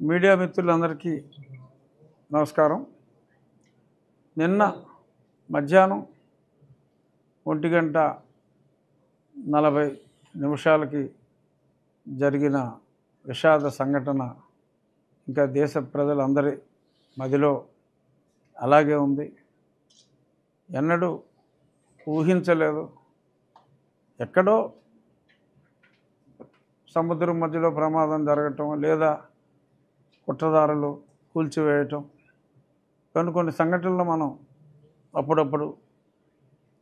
Media మిత్రులందరికీ నమస్కారం. నిన్న మధ్యాహ్నం 1:40 జరిగిన విషాద సంఘటన ఇంకా దేశ ప్రజలందరి మదిలో అలాగే ఉంది. ఎన్నడూ ఊహించలేదు. ఎక్కడో సముద్రం మధ్యలో ప్రమాదం జరగటం, లేదా కుట్రదారులు కూల్చివేయటం, కొన్ని సంఘటనలు మనం అప్పుడప్పుడు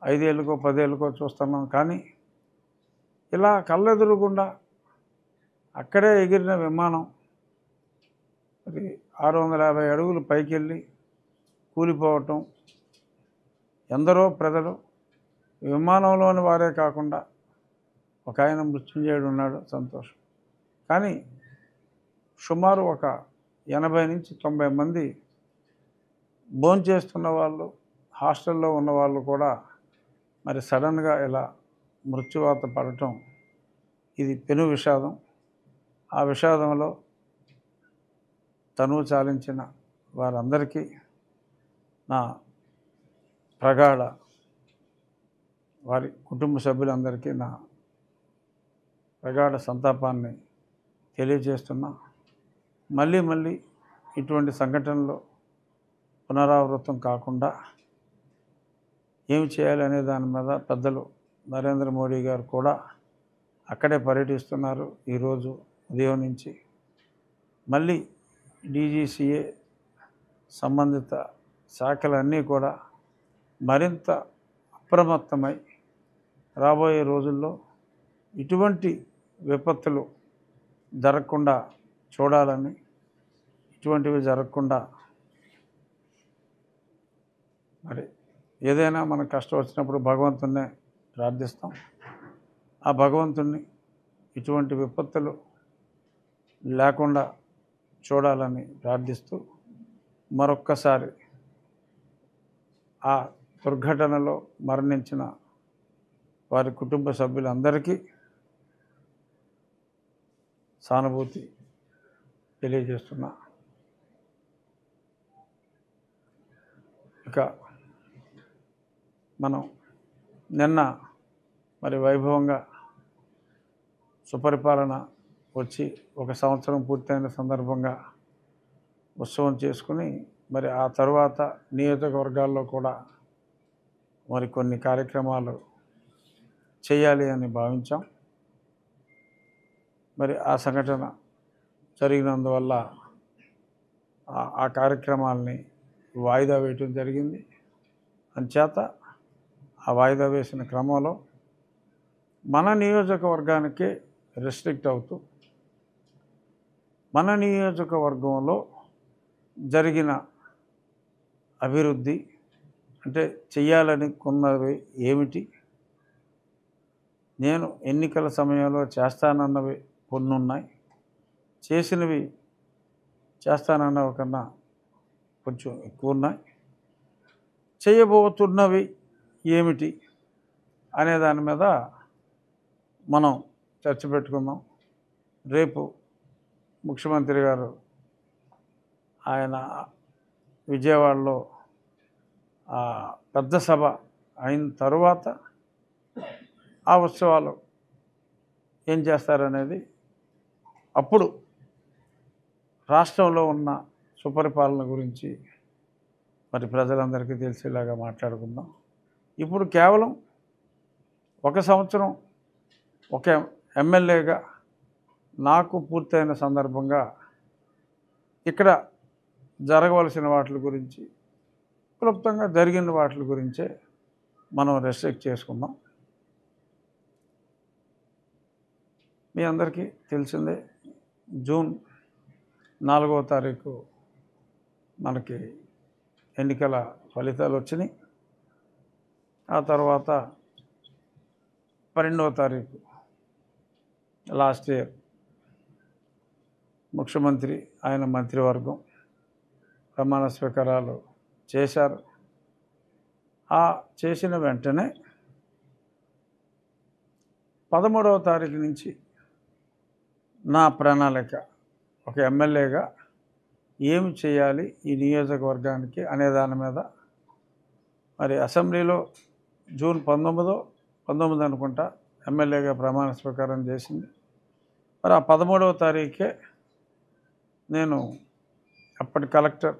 5 ఏళ్ళకో 10 ఏళ్ళకో చూస్తున్నాం. కానీ ఇలా కళ్ళెదురుగుండా అక్కడే ఎగిరిన విమానం మరి 650 అడుగులు పైకెళ్ళి కూలిపోవటం, ఎందరో ప్రజలు, విమానంలోని వారే కాకుండా ఒక ఆయన మృత్యుంజయుడు ఉన్నాడు, సంతోషం. కానీ సుమారు ఒక 80 నుంచి 90 మంది భోంచేస్తున్న వాళ్ళు, హాస్టల్లో ఉన్న వాళ్ళు కూడా మరి సడన్గా ఇలా మృత్యువాత పడటం, ఇది పెను విషాదం. ఆ విషాదంలో తనువు చాలించిన వారందరికీ నా ప్రగాఢ, వారి కుటుంబ సభ్యులందరికీ నా ప్రగాఢ సంతాపాన్ని తెలియజేస్తున్నా. మళ్ళీ ఇటువంటి సంఘటనలు పునరావృతం కాకుండా ఏమి చేయాలనే దాని మీద పెద్దలు నరేంద్ర మోడీ గారు కూడా అక్కడే పర్యటిస్తున్నారు. ఈరోజు ఉదయం నుంచి మళ్ళీ డీజీసీఏ సంబంధిత శాఖలన్నీ కూడా మరింత అప్రమత్తమై రాబోయే రోజుల్లో ఇటువంటి విపత్తులు జరగకుండా చూడాలని, ఇటువంటివి జరగకుండా మరి ఏదైనా మనకు కష్టం వచ్చినప్పుడు భగవంతున్నే ప్రార్థిస్తాం. ఆ భగవంతుణ్ణి ఇటువంటి విపత్తులు లేకుండా చూడాలని ప్రార్థిస్తూ మరొక్కసారి ఆ దుర్ఘటనలో మరణించిన వారి కుటుంబ సభ్యులందరికీ సానుభూతి తెలియజేస్తున్నా. ఇక మనం నిన్న మరి వైభవంగా సుపరిపాలన వచ్చి 1 సంవత్సరం పూర్తయిన సందర్భంగా ఉత్సవం చేసుకుని మరి ఆ తరువాత నియోజకవర్గాల్లో కూడా మరి కొన్ని కార్యక్రమాలు చేయాలి అని భావించాం. మరి ఆ సంఘటన జరిగినందువల్ల ఆ కార్యక్రమాలని వాయిదా వేయటం జరిగింది. అంచేత ఆ వాయిదా వేసిన క్రమంలో మన నియోజకవర్గానికే రెస్ట్రిక్ట్ అవుతూ మన నియోజకవర్గంలో జరిగిన అభివృద్ధి అంటే చెయ్యాలనుకున్నవి ఏమిటి, నేను ఎన్నికల సమయంలో చేస్తానన్నవి కొన్ని ఉన్నాయి, చేసినవి చేస్తానన్నవి కన్నా కొంచెం ఎక్కువ ఉన్నాయి, చేయబోతున్నవి ఏమిటి అనే దాని మీద మనం చర్చ పెట్టుకుందాం. రేపు ముఖ్యమంత్రి గారు ఆయన విజయవాడలో పెద్ద సభ అయిన తరువాత ఆ ఉత్సవాలు ఏం చేస్తారనేది అప్పుడు రాష్ట్రంలో ఉన్న సుపరిపాలన గురించి మరి ప్రజలందరికీ తెలిసేలాగా మాట్లాడుకుందాం. ఇప్పుడు కేవలం 1 సంవత్సరం ఒక ఎమ్మెల్యేగా నాకు పూర్తయిన సందర్భంగా ఇక్కడ జరగవలసిన వాటి గురించి, క్లుప్తంగా జరిగిన వాటి గురించే మనం రెస్ట్రిక్ట్ చేసుకుందాం. మీ అందరికీ తెలిసిందే, జూన్ 4వ తారీఖు మనకి ఎన్నికల ఫలితాలు వచ్చినాయి. ఆ తర్వాత 12వ తారీఖు లాస్ట్ ఇయర్ ముఖ్యమంత్రి ఆయన మంత్రివర్గం ప్రమాణ స్వీకారాలు చేశారు. ఆ చేసిన వెంటనే 13వ తారీఖు నుంచి నా ప్రణాళిక ఒక ఎమ్మెల్యేగా ఏమి చేయాలి ఈ నియోజకవర్గానికి అనే దాని మీద మరి అసెంబ్లీలో జూన్ 19 అనుకుంటా ఎమ్మెల్యేగా ప్రమాణ స్వీకారం చేసింది. మరి ఆ 13వ తారీఖే నేను అప్పటి కలెక్టర్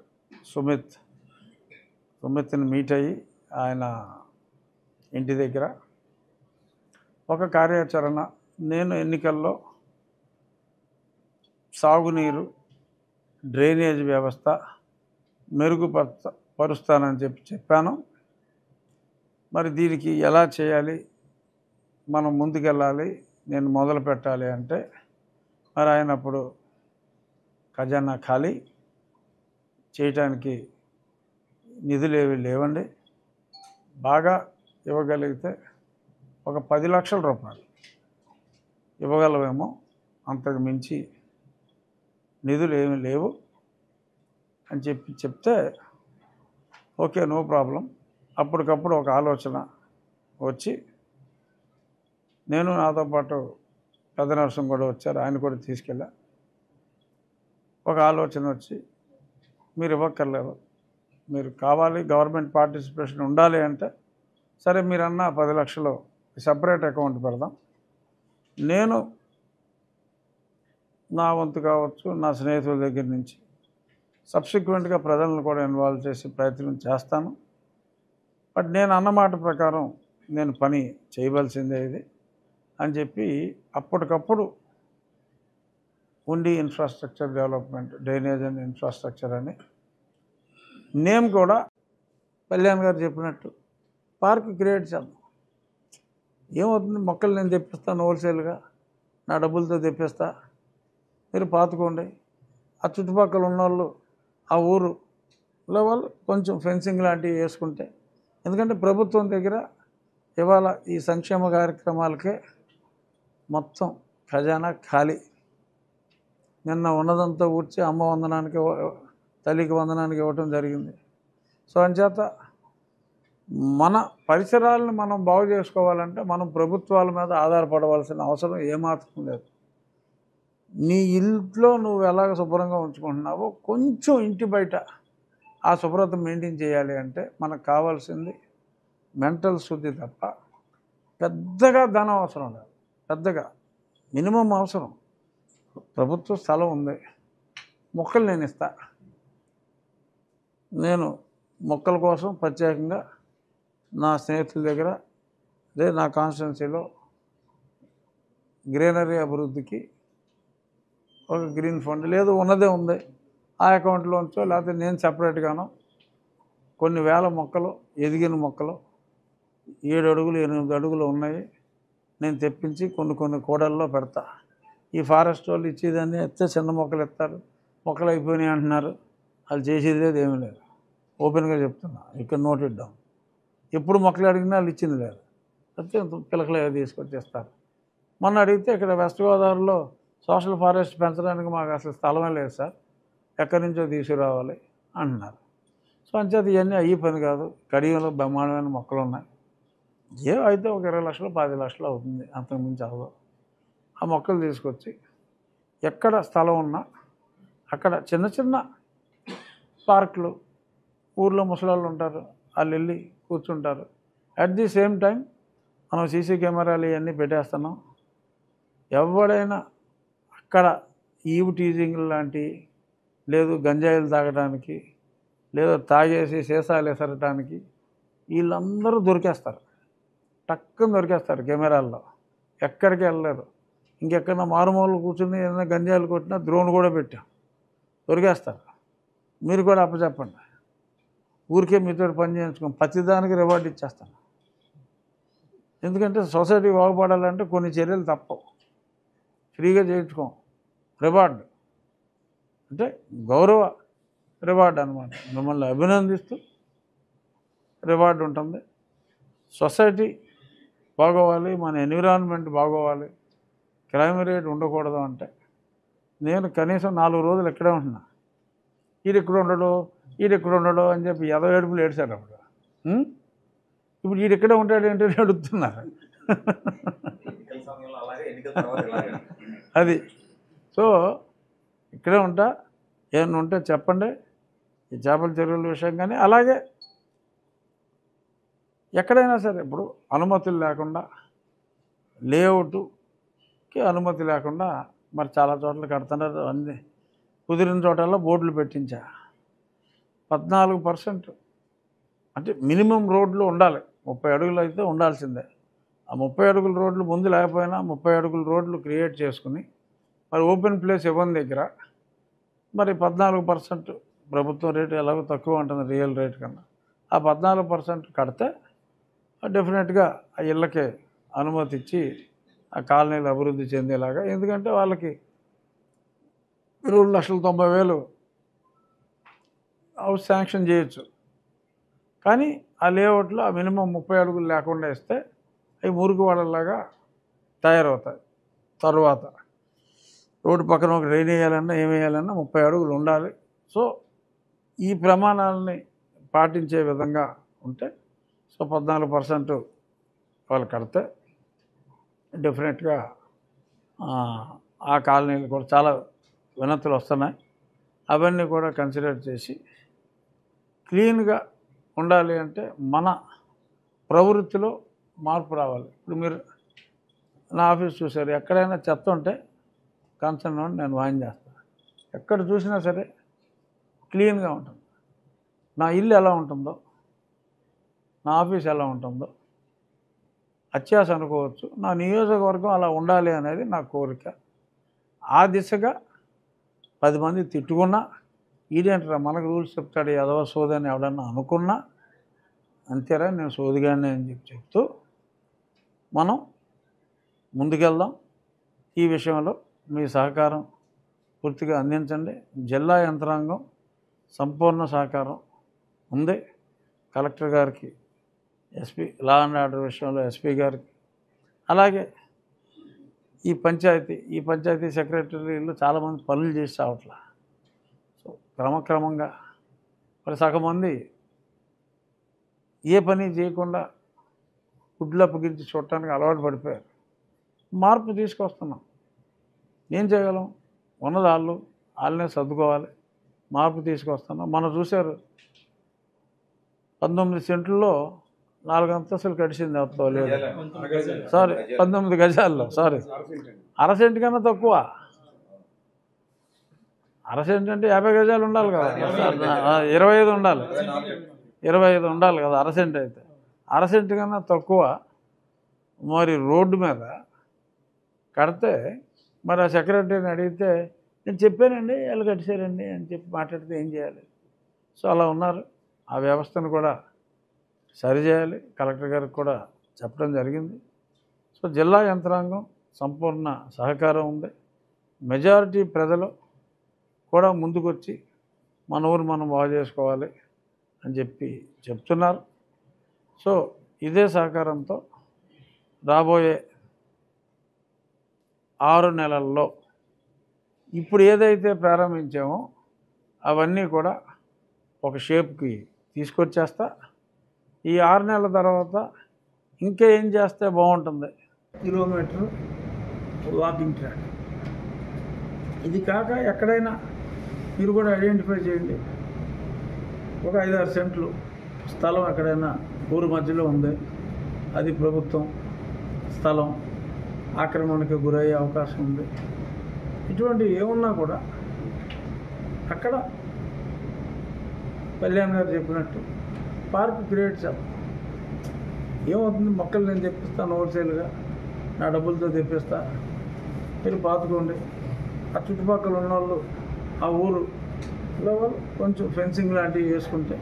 సుమిత్ని మీట్ అయ్యి ఆయన ఇంటి దగ్గర ఒక కార్యాచరణ, నేను ఎన్నికల్లో సాగునీరు డ్రైనేజ్ వ్యవస్థ మెరుగుపరుస్తానని చెప్పాను. మరి దీనికి ఎలా చేయాలి, మనం ముందుకెళ్ళాలి, నేను మొదలు పెట్టాలి అంటే మరి ఆయన అప్పుడు ఖజానా ఖాళీ చేయటానికి నిధులు ఏవి లేవండి. బాగా ఇవ్వగలిగితే ఒక 10 లక్షల రూపాయలు ఇవ్వగలమేమో, అంతకు మించి నిధులు ఏమీ లేవు అని చెప్తే ఓకే నో ప్రాబ్లం. అప్పటికప్పుడు ఒక ఆలోచన వచ్చి నేను నాతో పాటు పెద్ద నరసం కూడా వచ్చారు, ఆయన కూడా తీసుకెళ్ళా. ఒక ఆలోచన వచ్చి మీరు ఇవ్వక్కర్లేదు, మీరు కావాలి గవర్నమెంట్ పార్టిసిపేషన్ ఉండాలి అంటే సరే మీరన్నా 10 లక్షలు సపరేట్ అకౌంట్ పెడదాం, నేను నా వంతు కావచ్చు నా స్నేహితుల దగ్గర నుంచి సబ్సిక్వెంట్గా ప్రజలను కూడా ఇన్వాల్వ్ చేసే ప్రయత్నం చేస్తాను. బట్ నేను అన్నమాట ప్రకారం నేను పని చేయవలసిందే ఇది అని చెప్పి అప్పటికప్పుడు ఉండి infrastructure development, drainage and infrastructure అని నేమ్ కూడా కళ్యాణ్ గారు చెప్పినట్టు పార్క్ క్రియేట్ చేద్దాం. ఏమవుతుంది, మొక్కలు నేను తెప్పిస్తాను హోల్సేల్గా, నా డబ్బులతో తెప్పిస్తా, మీరు పాతుకోండి. ఆ చుట్టుపక్కల ఉన్నవాళ్ళు ఆ ఊరులో వాళ్ళు కొంచెం ఫెన్సింగ్ లాంటివి వేసుకుంటే, ఎందుకంటే ప్రభుత్వం దగ్గర ఇవాళ ఈ సంక్షేమ కార్యక్రమాలకే మొత్తం ఖజానా ఖాళీ. నిన్న ఉన్నదంతా ఊడ్చి అమ్మ వందనానికి, తల్లికి వందనానికి ఇవ్వటం జరిగింది. సో అంచేత మన పరిసరాలను మనం బాగు చేసుకోవాలంటే మనం ప్రభుత్వాల మీద ఆధారపడవలసిన అవసరం ఏమాత్రం లేదు. నీ ఇంట్లో నువ్వు ఎలాగ శుభ్రంగా ఉంచుకుంటున్నావో కొంచెం ఇంటి బయట ఆ శుభ్రత మెయింటైన్ చేయాలి అంటే మనకు కావాల్సింది మెంటల్ శుద్ధి తప్ప పెద్దగా ధనం అవసరం లేదు. పెద్దగా మినిమం అవసరం. ప్రభుత్వ స్థలం ఉంది, మొక్కలు నేను ఇస్తా. నేను మొక్కల కోసం ప్రత్యేకంగా నా స్నేహితుల దగ్గర అదే నా కాన్స్టిట్యున్సీలో గ్రీనరీ అభివృద్ధికి ఒక గ్రీన్ ఫండ్ లేదు, ఉన్నదే ఉంది, ఆ అకౌంట్లోంచో లేకపోతే నేను సపరేట్గానో కొన్ని వేల మొక్కలు, ఎదిగిన మొక్కలు 7 అడుగులు 8 అడుగులు ఉన్నాయి, నేను తెప్పించి కొన్ని కూడల్లో పెడతా. ఈ ఫారెస్ట్ వాళ్ళు ఇచ్చేదాన్ని ఎత్తే చిన్న మొక్కలు ఎత్తారు, మొక్కలు అయిపోయినాయి అంటున్నారు, వాళ్ళు చేసేది లేదు, ఏమీ లేదు. ఓపెన్గా చెప్తున్నా, ఇక్కడ నోట్ ఇద్దాం. ఎప్పుడు మొక్కలు అడిగినా వాళ్ళు ఇచ్చింది లేదు, అయితే పిలకలు ఏదో తీసుకొచ్చేస్తారు. మొన్న అడిగితే ఇక్కడ వెస్ట్ గోదావరిలో సోషల్ ఫారెస్ట్ పెంచడానికి మాకు అసలు స్థలమే లేదు సార్, ఎక్కడి నుంచో తీసుకురావాలి అంటున్నారు. సో అంచేత ఇవన్నీ అయ్యి పని కాదు. కడియంలో బ్రహ్మాండమైన మొక్కలు ఉన్నాయి, అయితే ఒక 20 లక్షలు 10 లక్షలు అవుతుంది, అంతకుమించి అవ్వదు. ఆ మొక్కలు తీసుకొచ్చి ఎక్కడ స్థలం ఉన్నా అక్కడ చిన్న చిన్న పార్కులు, ఊర్లో ముసలాళ్ళు ఉంటారు, వాళ్ళు వెళ్ళి కూర్చుంటారు. అట్ ది సేమ్ టైం మనం సీసీ కెమెరాలు ఇవన్నీ పెట్టేస్తున్నాం. ఎవడైనా అక్కడ ఈవ్ టీజింగ్ లాంటి, లేదు గంజాయిలు తాగడానికి, లేదు తాగేసి సీసాలు ఎసరటానికి వీళ్ళందరూ దొరికేస్తారు, టక్కుని దొరికేస్తారు కెమెరాల్లో, ఎక్కడికి వెళ్ళలేరు. ఇంకెక్కడన్నా మారుమూలలు కూర్చుని ఏదైనా గంజాయిలు కొట్టినా డ్రోన్ కూడా పెట్టాం, దొరికేస్తారు. మీరు కూడా అప్పచెప్పండి, ఊరికే మీతో పని చేయించుకోండి, ప్రతిదానికి రివార్డు ఇచ్చేస్తాను. ఎందుకంటే సొసైటీ బాగుపడాలంటే కొన్ని చర్యలు తప్పవు, ఫ్రీగా చేయించుకోం. రివార్డు అంటే గౌరవ రివార్డు అనమాట, మిమ్మల్ని అభినందిస్తూ రివార్డు ఉంటుంది. సొసైటీ బాగోవాలి, మన ఎన్విరాన్మెంట్ బాగోవాలి, క్రైమ్ రేట్ ఉండకూడదు అంటే నేను కనీసం 4 రోజులు ఇక్కడే ఉంటున్నా. ఈడెక్కడ ఉండడు అని చెప్పి ఏడుపులు ఏడ్చాడు అప్పుడు. ఇప్పుడు ఈడెక్కడే ఉంటాడు ఏంటని అడుగుతున్నారు. అది సో ఇక్కడే ఉంటా, ఏమన్నా ఉంటే చెప్పండి ఈ చేపల చెరువుల విషయం. కానీ అలాగే ఎక్కడైనా సరే ఇప్పుడు అనుమతులు లేకుండా లేఅవుట్కి అనుమతి లేకుండా మరి చాలా చోట్ల కడుతున్నారు. అన్ని కుదిరిన చోటల్లో బోర్డులు పెట్టించా. 14% అంటే మినిమం రోడ్లు ఉండాలి. 30 అడుగులు అయితే ఉండాల్సిందే. ఆ 30 అడుగుల రోడ్లు ముందు లేకపోయినా 30 అడుగుల రోడ్లు క్రియేట్ చేసుకుని మరి ఓపెన్ ప్లేస్ ఇవ్వని దగ్గర మరి 14% ప్రభుత్వం రేటు ఎలాగో తక్కువ ఉంటుంది రియల్ రేట్ కన్నా. ఆ 14% కడితే డెఫినెట్గా ఆ ఇళ్ళకి అనుమతి ఇచ్చి ఆ కాలనీలు అభివృద్ధి చెందేలాగా. ఎందుకంటే వాళ్ళకి 2,90,000 హౌస్ శాంక్షన్ చేయొచ్చు. కానీ ఆ లేఅవుట్లో ఆ మినిమం 30 అడుగులు లేకుండా ఇస్తే అవి మురికి వాళ్ళలాగా తయారవుతాయి. తర్వాత రోడ్డు పక్కన ఒక డ్రైన్ వేయాలన్నా ఏం వేయాలన్నా 30 అడుగులు ఉండాలి. సో ఈ ప్రమాణాలని పాటించే విధంగా ఉంటే సో 14% వాళ్ళు కడితే డెఫినెట్గా ఆ కాలనీలు కూడా చాలా వినతులు వస్తున్నాయి. అవన్నీ కూడా కన్సిడర్ చేసి క్లీన్గా ఉండాలి అంటే మన ప్రవృత్తిలో మార్పు రావాలి. ఇప్పుడు మీరు నా ఆఫీస్ చూశారు, ఎక్కడైనా చెత్త ఉంటే కన్సర్న్ నేను వాయిన్ చేస్తాను. ఎక్కడ చూసినా సరే క్లీన్గా ఉంటుంది. నా ఇల్లు ఎలా ఉంటుందో, నా ఆఫీస్ ఎలా ఉంటుందో అత్యాశ అనుకోవచ్చు, నా నియోజకవర్గం అలా ఉండాలి అనేది నా కోరిక. ఆ దిశగా 10 మంది తిట్టుకున్నా ఈడేంటారా మనకు రూల్స్ చెప్తాడు ఎదవ సోదని ఎవడన్నా అనుకున్నా అంతేరా నేను సోదిగానే అని చెప్తూ మనం ముందుకెళ్దాం. ఈ విషయంలో మీ సహకారం పూర్తిగా అందించండి. జిల్లా యంత్రాంగం సంపూర్ణ సహకారం ఉంది. కలెక్టర్ గారికి, ఎస్పీ లా అండ్ ఆర్డర్ విషయంలో ఎస్పీ గారికి, అలాగే ఈ పంచాయతీ సెక్రటరీలు చాలామంది పనులు చేసి రావట్లా. సో క్రమక్రమంగా మరి సగం మంది ఏ పని చేయకుండా గుడ్లు అప్పగించి చూడటానికి అలవాటు పడిపోయారు. మార్పు తీసుకొస్తున్నాం. ఏం చేయగలం? ఉన్నది వాళ్ళనే సర్దుకోవాలి. మార్పు తీసుకొస్తున్నాం. మనం చూశారు 19 సెంట్లలో 4 అంతస్తులు కడిచింది ఎవరితో లేదు. 19 గజాల్లో అర సెంట్ కన్నా తక్కువ. అర సెంట్ అంటే 50 గజాలు ఉండాలి కదా, 25 ఉండాలి, 25 ఉండాలి కదా అర సెంట్ అయితే. అర సెంట్ కన్నా తక్కువ మరి రోడ్డు మీద కడితే మరి ఆ సెక్రటరీని అడిగితే నేను చెప్పానండి వాళ్ళు కట్టారండి అని చెప్పి మాట్లాడితే ఏం చేయాలి? సో అలా ఉన్నారు. ఆ వ్యవస్థను కూడా సరిచేయాలి. కలెక్టర్ గారికి కూడా చెప్పడం జరిగింది. సో జిల్లా యంత్రాంగం సంపూర్ణ సహకారం ఉంది. మెజారిటీ ప్రజలు కూడా ముందుకొచ్చి మన ఊరు మనం బాగు చేసుకోవాలి అని చెప్తున్నారు. సో ఇదే సహకారంతో రాబోయే 6 నెలల్లో ఇప్పుడు ఏదైతే ప్రారంభించామో అవన్నీ కూడా ఒక షేప్కి తీసుకొచ్చేస్తా. ఈ 6 నెలల తర్వాత ఇంకా ఏం చేస్తే బాగుంటుంది? Kilometre walking track. ఇది కాక ఎక్కడైనా మీరు కూడా ఐడెంటిఫై చేయండి. ఒక 5-6 సెంట్లు స్థలం ఎక్కడైనా ఊరు మధ్యలో ఉంది, అది ప్రభుత్వం స్థలం, ఆక్రమణకు గురయ్యే అవకాశం ఉంది. ఇటువంటి ఏమున్నా కూడా అక్కడ కళ్యాణ్ గారు చెప్పినట్టు పార్క్ క్రియేట్ చేద్దాం. ఏమవుతుంది? మొక్కలు నేను తెప్పిస్తాను హోల్సేల్గా, నా డబ్బులతో తెప్పిస్తా, మీరు పాతుకోండి. ఆ చుట్టుపక్కల ఉన్న వాళ్ళు ఆ ఊరులో వాళ్ళు కొంచెం ఫెన్సింగ్ లాంటివి వేసుకుంటే,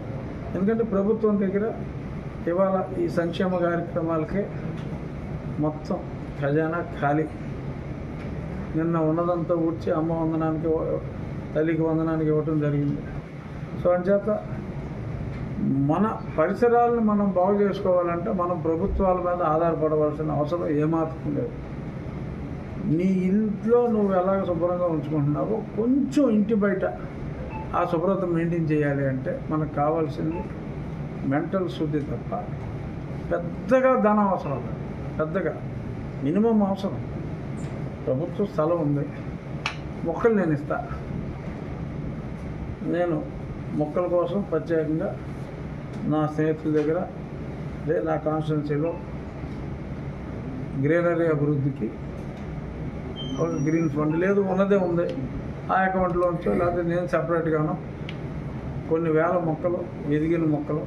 ఎందుకంటే ప్రభుత్వం దగ్గర ఇవాళ ఈ సంక్షేమ కార్యక్రమాలకే మొత్తం ఖజానా ఖాళీ. నిన్న ఉన్నదంతా ఊడ్చి అమ్మ వందనానికి, తల్లికి వందనానికి ఇవ్వటం జరిగింది. సో అంచేత మన పరిసరాలను మనం బాగు చేసుకోవాలంటే మనం ప్రభుత్వాల మీద ఆధారపడవలసిన అవసరం ఏమాత్రం లేదు. నీ ఇంట్లో నువ్వు ఎలాగ శుభ్రంగా ఉంచుకుంటున్నావో కొంచెం ఇంటి బయట ఆ శుభ్రత మెయింటైన్ చేయాలి అంటే మనకు కావాల్సింది మెంటల్ శుద్ధి తప్ప పెద్దగా ధనం అవసరం లేదు. పెద్దగా మినిమం అవసరం. ప్రభుత్వ స్థలం ఉంది, మొక్కలు నేను ఇస్తా, నేను మొక్కల కోసం ప్రత్యేకంగా నా స్నేహితుల దగ్గర నా కాన్స్టిట్యున్సీలో గ్రీనరీ అభివృద్ధికి ఒక గ్రీన్ ఫండ్ లేదు, ఉన్నదే ఉంది. ఆ అకౌంట్లోంచో లేకపోతే నేను సపరేట్గాను కొన్ని వేల మొక్కలు, ఎదిగిన మొక్కలు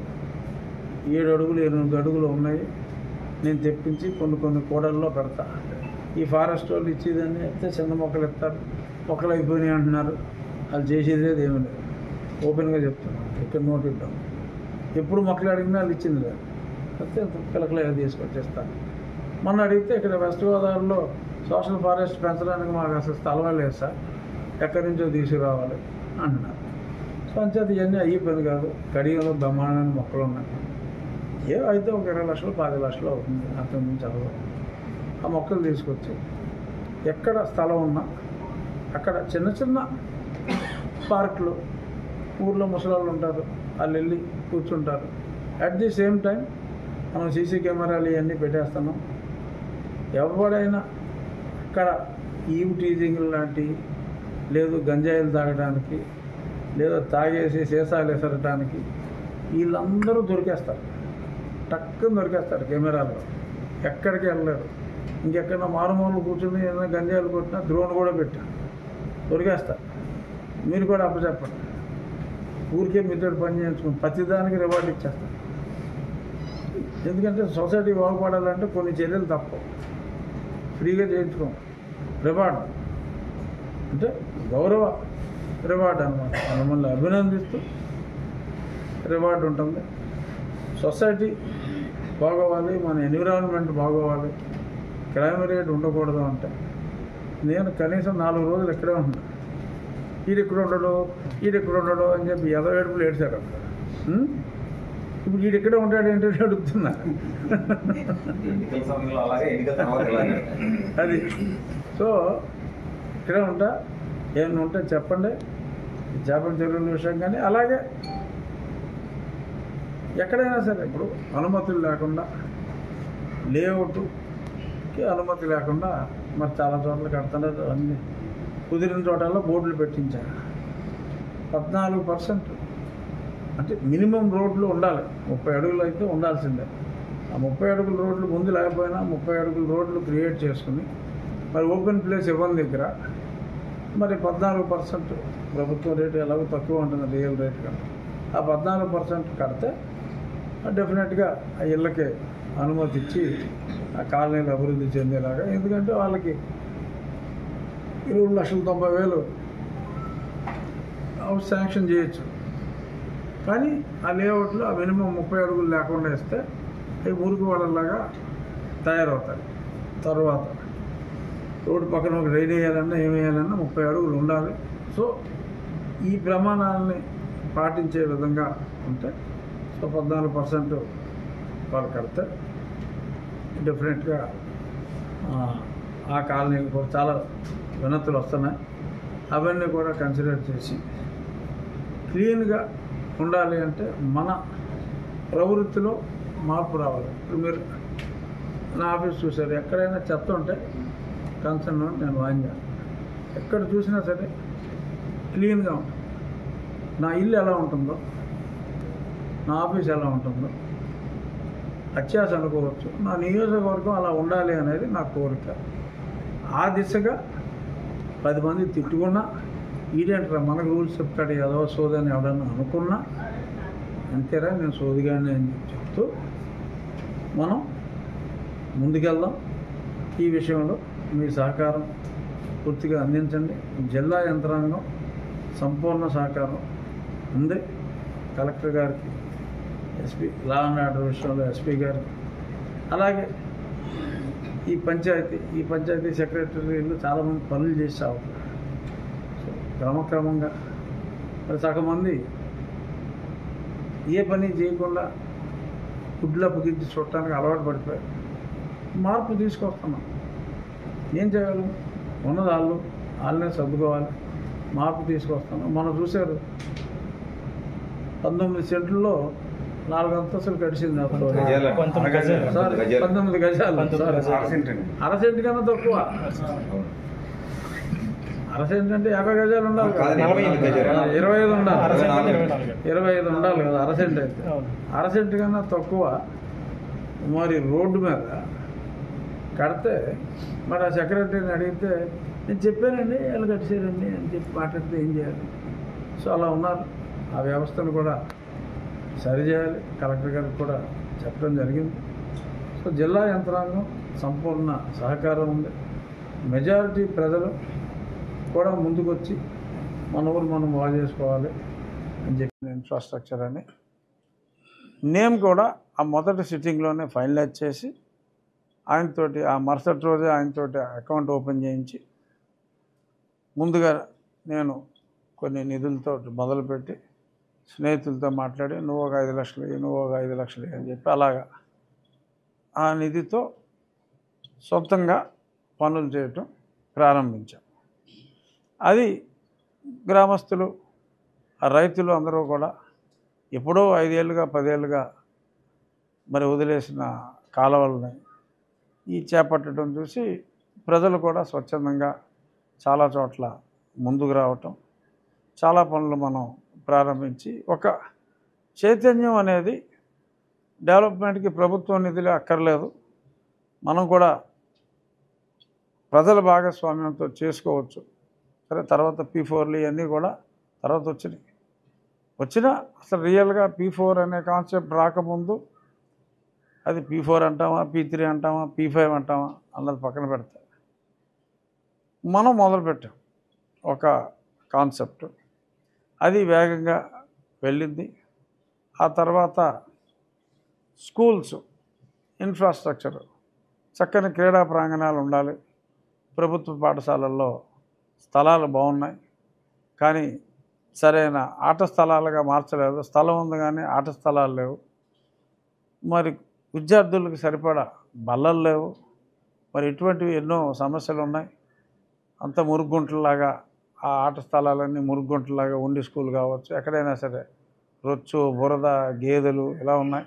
7 అడుగులు 8 అడుగులు ఉన్నాయి, నేను తెప్పించి కొన్ని కూడల్లో పెడతా. ఈ ఫారెస్ట్ వాళ్ళు ఇచ్చేదాన్ని అయితే చిన్న మొక్కలు ఇస్తారు, మొక్కలు అయిపోయినాయి అంటున్నారు. వాళ్ళు చేసేది లేదు, ఏమీ లేదు. ఓపెన్గా చెప్తున్నాను, ఇక్కడ నోట్ ఇద్దాం. ఎప్పుడు మొక్కలు అడిగినా వాళ్ళు ఇచ్చింది లేదు, అయితే పిలకలు తీసుకొచ్చేస్తాను. మొన్న అడిగితే ఇక్కడ వెస్ట్ గోదావరిలో సోషల్ ఫారెస్ట్ పెంచడానికి మాకు అసలు స్థలం లేదు సార్, ఎక్కడి నుంచో తీసుకురావాలి అంటున్నారు. సో అంచేది ఇవన్నీ అయ్యే పని కాదు. కడియంలో బ్రహ్మాండమైన మొక్కలు ఉన్నాయి, అయితే ఒక 20 లక్షలు 10 లక్షలు అవుతుంది అతని నుంచి చదవదు. ఆ మొక్కలు తీసుకొచ్చి ఎక్కడ స్థలం ఉన్నా అక్కడ చిన్న చిన్న పార్కులు, ఊర్లో ముసలాళ్ళు ఉంటారు, వాళ్ళు వెళ్ళి కూర్చుంటారు. అట్ ది సేమ్ టైం మనం సీసీ కెమెరాలు ఇవన్నీ పెట్టేస్తున్నాం. ఎవడైనా అక్కడ ఈవ్ టీజింగ్ లాంటివి లేదు, గంజాయిలు తాగడానికి లేదా తాగేసి సీసాలు ఎసరటానికి వీళ్ళందరూ దొరికేస్తారు, టక్కుని దొరికేస్తారు కెమెరాలో, ఎక్కడికి వెళ్ళలేరు. ఇంకెక్కడన్నా మారుమూలలు కూర్చొని ఏదైనా గంజాయిలు కొట్టినా డ్రోన్ కూడా పెట్టా దొరికేస్తారు. మీరు కూడా అప్పచెప్పండి, ఊరికే మీతో పని చేయించుకుని ప్రతిదానికి రివార్డు ఇచ్చేస్తారు. ఎందుకంటే సొసైటీ బాగుపడాలంటే కొన్ని చర్యలు తప్పవు, ఫ్రీగా చేయించుకోం. రివార్డు అంటే గౌరవ రివార్డు అన్నమాట, మిమ్మల్ని అభినందిస్తూ రివార్డు ఉంటుంది. సొసైటీ బాగోవాలి, మన ఎన్విరాన్మెంట్ బాగోవాలి, క్రైమ్ రేట్ ఉండకూడదు అంటే నేను కనీసం 4 రోజులు ఇక్కడే ఉంటాను. ఈడెక్కడ ఉండడు అని చెప్పి ఎదవేడుపులు ఏడ్చారు అక్కడ. ఇప్పుడు ఈడెక్కడే ఉంటాడు ఏంటంటే అడుగుతున్నా. అది సో ఇక్కడే ఉంటా, ఏమైనా ఉంటే చెప్పండి. చేపల చెరువుల విషయం కానీ అలాగే ఎక్కడైనా సరే ఇప్పుడు అనుమతులు లేకుండా, లేఅవుట్కి అనుమతి లేకుండా మరి చాలా చోట్ల కడుతున్నారు. అన్ని కుదిరిన చోటల్లో బోర్డులు పెట్టించారు. 14% అంటే మినిమం రోడ్లు ఉండాలి, 30 అడుగులు అయితే ఉండాల్సిందే. ఆ 30 అడుగుల రోడ్లు ముందు లేకపోయినా 30 అడుగుల రోడ్లు క్రియేట్ చేసుకుని మరి ఓపెన్ ప్లేస్ ఇవ్వని దగ్గర మరి 14% ప్రభుత్వం రేటు ఎలాగో తక్కువ ఉంటుంది రియల్ రేట్ కన్నా. ఆ 14% కడితే డెఫినెట్గా ఆ ఇళ్ళకి అనుమతి ఇచ్చి ఆ కాలనీలు అభివృద్ధి చెందేలాగా. ఎందుకంటే వాళ్ళకి 20,90,000 హౌస్ శాంక్షన్ చేయొచ్చు, కానీ ఆ లేఅవుట్లో ఆ మినిమం 30 అడుగులు లేకుండా ఇస్తే అవి ఊరికి వాళ్ళలాగా తయారవుతాయి. తర్వాత రోడ్డు పక్కన ఒక రైడ్ వేయాలన్నా ఏమి వేయాలన్నా 30 అడుగులు ఉండాలి. సో ఈ ప్రమాణాలని పాటించే విధంగా ఉంటే సో 14% వాళ్ళు కడితే డెఫినెట్గా ఆ కాలనీకి కూడా చాలా వినతులు వస్తున్నాయి. అవన్నీ కూడా కన్సిడర్ చేసి క్లీన్గా ఉండాలి అంటే మన ప్రవృత్తిలో మార్పు రావాలి. ఇప్పుడు మీరు నా ఆఫీస్ చూసారు, ఎక్కడైనా చెత్త ఉంటే కన్సర్న్ నేను వాయించాను. ఎక్కడ చూసినా సరే క్లీన్గా ఉంటుంది. నా ఇల్లు ఎలా ఉంటుందో, నా ఆఫీస్ ఎలా ఉంటుందో అత్యాశ అనుకోవచ్చు, నా నియోజకవర్గం అలా ఉండాలి అనేది నా కోరిక. ఆ దిశగా 10 మంది తిట్టుకున్నా, ఈడేంటరా మనకు రూల్స్ చెప్తాడు ఏదో సోదని ఎవడన్నా అనుకున్నా, అంతేరా నేను సోదిగానే అని చెప్తూ మనం ముందుకెళ్దాం. ఈ విషయంలో మీ సహకారం పూర్తిగా అందించండి. జిల్లా యంత్రాంగం సంపూర్ణ సహకారం ఉంది. కలెక్టర్ గారికి, ఎస్పీ లా అండ్ ఆర్డర్ విషయంలో ఎస్పీ గారికి, అలాగే ఈ పంచాయతీ సెక్రటరీలు చాలామంది పనులు చేసావు. క్రమక్రమంగా మరి సగం మంది ఏ పని చేయకుండా గుడ్ల పుగించి చూడటానికి అలవాటు పడిపోయారు. మార్పు తీసుకొస్తున్నాం. ఏం చేయాలి, ఉన్నది వాళ్ళనే సర్దుకోవాలి. మార్పు తీసుకొస్తున్నాం. మనం చూశారు 19 సెంట్లలో 4 అంతస్తులు గడిచింది. 19 గజాలు, అర సెంట్ కన్నా తక్కువ. అరసెంట్ అంటే 50 గజాలు ఉండాలి కదా, 25 ఉండాలి, 25 ఉండాలి కదా అరసెంట్ అయితే. అరసెంట్ కన్నా తక్కువ మరి రోడ్డు మీద కడితే మరి ఆ సెక్రటరీని అడిగితే నేను చెప్పానండి వాళ్ళు కట్టేసారండి అని చెప్పి మాట్లాడితే ఏం చేయాలి? సో అలా ఉన్నారు. ఆ వ్యవస్థను కూడా సరిచేయాలి. కలెక్టర్ గారికి కూడా చెప్పడం జరిగింది. సో జిల్లా యంత్రాంగం సంపూర్ణ సహకారం ఉంది. మెజారిటీ ప్రజలు కూడా ముందుకొచ్చి మన ఊరు మనం బాగు చేసుకోవాలి అని చెప్పిన ఇన్ఫ్రాస్ట్రక్చర్ అని నేమ్ కూడా ఆ మొదటి సిట్టింగ్లోనే ఫైనలైజ్ చేసి ఆయనతోటి ఆ మరుసటి రోజే ఆయనతోటి అకౌంట్ ఓపెన్ చేయించి ముందుగా నేను కొన్ని నిధులతో మొదలుపెట్టి స్నేహితులతో మాట్లాడి నువ్వు ఒక 5 లక్షలు నువ్వు ఒక 5 లక్షలు అని చెప్పి అలాగా ఆ నిధితో సొంతంగా పనులు చేయటం ప్రారంభించాం. అది గ్రామస్తులు ఆ రైతులు అందరూ కూడా ఎప్పుడో 5 ఏళ్ళుగా 10 ఏళ్ళుగా మరి వదిలేసిన కాలువలని ఈ చేపట్టడం చూసి ప్రజలు కూడా స్వచ్ఛందంగా చాలా చోట్ల ముందుకు రావటం, చాలా పనులు మనం ప్రారంభించి ఒక చైతన్యం అనేది డెవలప్మెంట్కి ప్రభుత్వం నిధులు అక్కర్లేదు, మనం కూడా ప్రజల భాగస్వామ్యంతో చేసుకోవచ్చు. సరే తర్వాత P4లు ఇవన్నీ కూడా తర్వాత వచ్చినా అసలు రియల్గా P4 అనే కాన్సెప్ట్ రాకముందు అది P4 అంటామా, P3 అంటామా, P5 అంటామా అన్నది పక్కన పెడతాం. మనం మొదలుపెట్టాం ఒక కాన్సెప్ట్, అది వేగంగా వెళ్ళింది. ఆ తర్వాత స్కూల్స్ ఇన్ఫ్రాస్ట్రక్చర్, చక్కని క్రీడా ప్రాంగణాలు ఉండాలి. ప్రభుత్వ పాఠశాలల్లో స్థలాలు బాగున్నాయి కానీ సరైన ఆట స్థలాలుగా మార్చలేదు. స్థలం ఉంది కానీ ఆట స్థలాలు లేవు. మరి విద్యార్థులకు సరిపడా బల్లలు లేవు. మరి ఇటువంటివి ఎన్నో సమస్యలు ఉన్నాయి. అంత మురుగుంటలాగా ఆ ఆట స్థలాలన్నీ మురుగుంటలాగా ఉండి స్కూల్ కావచ్చు, ఎక్కడైనా సరే రొచ్చు బురద గేదెలు ఇలా ఉన్నాయి.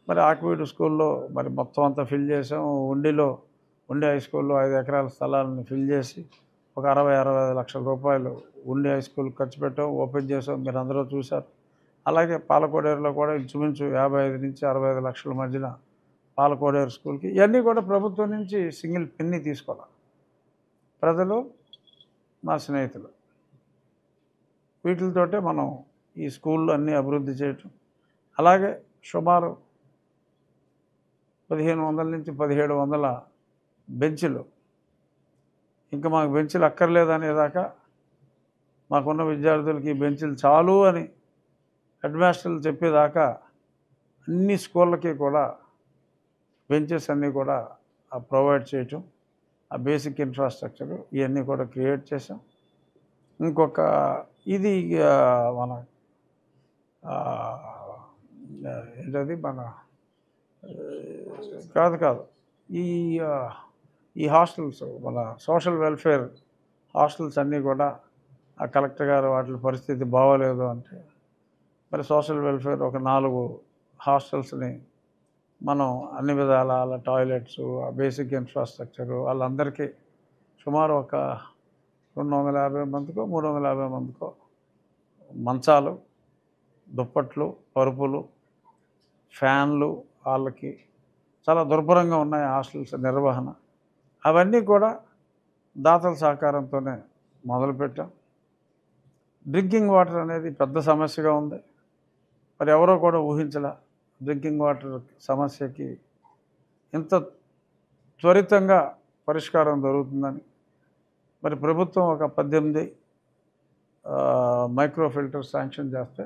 మరి ఆక్విడ్ స్కూల్లో మరి మొత్తం అంతా ఫిల్ చేసాం. ఉండి హై స్కూల్లో 5 ఎకరాల స్థలాలను ఫిల్ చేసి ఒక 60-65 లక్షల రూపాయలు ఉండి హై స్కూల్ ఖర్చు పెట్టాం, ఓపెన్ చేసాం. మీరు అందరూ చూశారు. అలాగే పాలకోడేరులో కూడా ఇంచుమించు 55 నుంచి 65 లక్షల మధ్యన పాలకోడేరు స్కూల్కి. ఇవన్నీ కూడా ప్రభుత్వం నుంచి సింగిల్ పెన్నీ తీసుకోవాలి. ప్రజలు మా స్నేహితులు వీటితోటే మనం ఈ స్కూళ్ళు అన్నీ అభివృద్ధి చేయటం. అలాగే సుమారు 1500 నుంచి 1700 బెంచులు, ఇంకా మాకు బెంచులు అక్కర్లేదనేదాకా మాకున్న విద్యార్థులకి బెంచులు చాలు అని హెడ్ మాస్టర్లు చెప్పేదాకా అన్ని స్కూళ్ళకి కూడా బెంచెస్ అన్నీ కూడా ప్రొవైడ్ చేయటం, ఆ బేసిక్ ఇన్ఫ్రాస్ట్రక్చర్ ఇవన్నీ కూడా క్రియేట్ చేసాం. ఇంకొక ఇది మన ఏంటది మన కాదు ఈ హాస్టల్స్, మన సోషల్ వెల్ఫేర్ హాస్టల్స్ అన్నీ కూడా ఆ కలెక్టర్ గారు వాటి పరిస్థితి బాగోలేదు అంటే మరి సోషల్ వెల్ఫేర్ ఒక 4 హాస్టల్స్ని మనం అన్ని విధాల టాయిలెట్స్, బేసిక్ ఇన్ఫ్రాస్ట్రక్చరు వాళ్ళందరికీ సుమారు ఒక 250 మందికో 350 మందికో మంచాలు, దుప్పట్లు, పరుపులు, ఫ్యాన్లు, వాళ్ళకి చాలా దుర్భరంగా ఉన్నాయి హాస్టల్స్ నిర్వహణ. అవన్నీ కూడా దాతల సహకారంతోనే మొదలుపెట్టాం. డ్రింకింగ్ వాటర్ అనేది పెద్ద సమస్యగా ఉంది. మరి ఎవరో కూడా ఊహించలే డ్రింకింగ్ వాటర్ సమస్యకి ఇంత త్వరితంగా పరిష్కారం దొరుకుతుందని. మరి ప్రభుత్వం ఒక 18 మైక్రో ఫిల్టర్స్ శాంక్షన్ చేస్తే